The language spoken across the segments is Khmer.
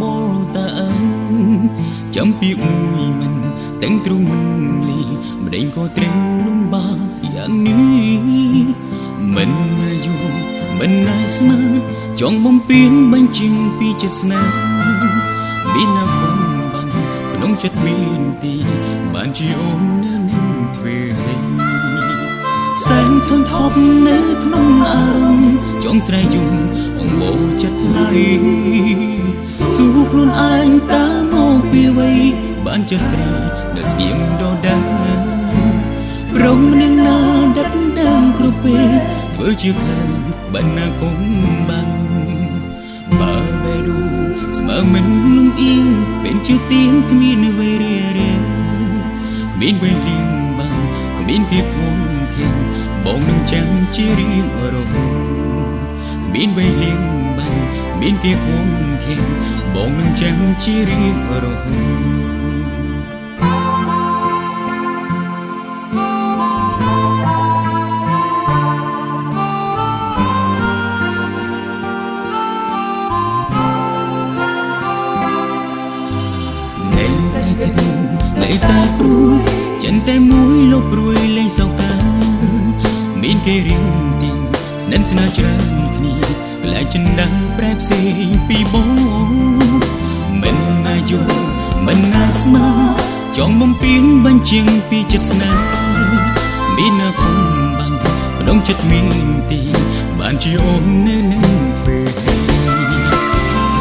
បលតាអើចាំពីមួយមិនទាំងទ្រង់មិនលីម្ដេចក៏ត្រូវលំបាកយ៉ាងនេះមិនមកយូរមិនណាយស្មើចង់បំពេញបញ្ជាពីចិត្តស្នេហ៍មានណាបំបាំងក្នុងចិត្តមានទីបានជាអូននឹងធ្វើឲ្យសែនធន់ថប់នៅក្នុងអារម្មណ៍ចង់ស្រែកយំអង្បូរចិត្តថ្លៃសួរខ្លួនឯងតើមកពីអ្វីបានចិត្តស្រីដែលស្ងៀមដដែលប្រងនាងណាដិតដើមគ្រប់ពេលធ្វើជាខើបណ្ណាកុំបាំងបើបែរូស្មើមិនលំអៀងเป็นជាទៀងគ្មានអ្វីរារាគ្មានវេលាបាំងគ្មានគេគួងខៀងបងនឹងចាំជារៀងរហូតគ្មានវេលាបាំងគ្មានគេគួងខៀងបងនឹងចាំជារៀងរហូតតែព្រួយចិនតែមួយលុបរួយលេងសោកាមានគេរៀងទីស្និទ្ធស្នាលច្រើនគ្នាក្លែងចិនដើរប្រែផ្សេងពីបងមិនណាយូរមិនណាស្មើចង់បំពេញបញ្ជាពីចិត្តស្នេហ៍មានណាពុំបាំងក្នុងចិត្តមានទីបានជាអូននៅនឹងធ្វើ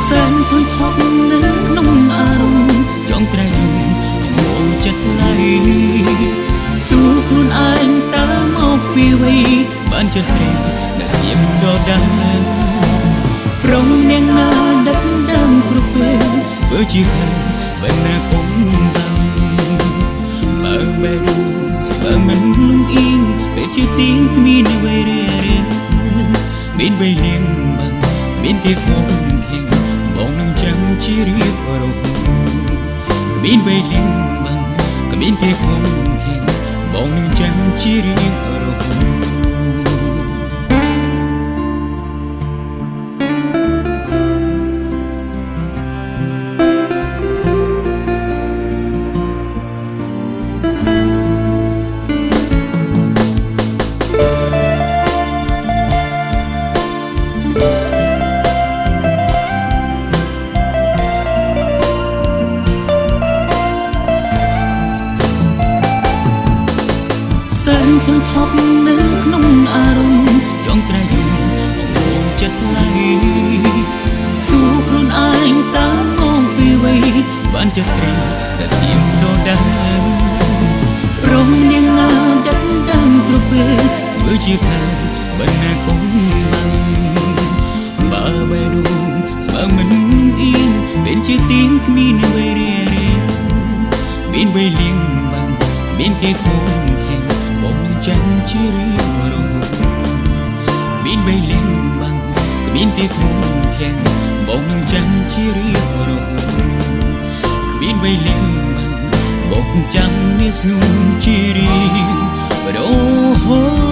សែនធន់ថប់នៅក្នុងអារម្មណ៍ចង់ស្រែកយំចិត្តថ្លៃសួរខ្លួនឯងតើមកពីអ្វីបានចិត្តស្រីដែលស្ងៀមដដែលប្រងនាងណាដិតដើមគ្រប់ពេលធ្វើជាខើបណ្ណាកុំបាំងបើបែរូស្មើមិនលំអៀងពេលជាទៀងគ្មានអ្វីរារាមានវេលាបាំងមានគេខំខៀងបងនឹងចាំជារៀបរហូតគ្មានវេលាមានគេគង់ខៀងបងនឹងចាំជារៀងរហូតធន់ថប់នៅក្នុងអារម្មណ៍ចង់ស្រែកយំអង្បូរចិត្តថ្លៃសួរខ្លួនឯងតើមកពីអ្វីបានចិត្តស្រីដែលស្ងៀមដដែលរំនាងណាដិតដើមគ្រប់ពេលធ្វើជាខើបណ្ណាកុំបាំងបើបែរូស្មើមិនអៀងเป็นជាទៀងគ្មានអ្វីរារាមានវេលាបាំងមានគេគង់បងនឹងចាំជារៀងរហូតគ្មានវេលាបាំងគ្មានគេគង់ខៀងបងនឹងចាំជារៀងរហូតគ្មានវេលាបាំងបងចាំមានស្ងួនជារៀងរហូត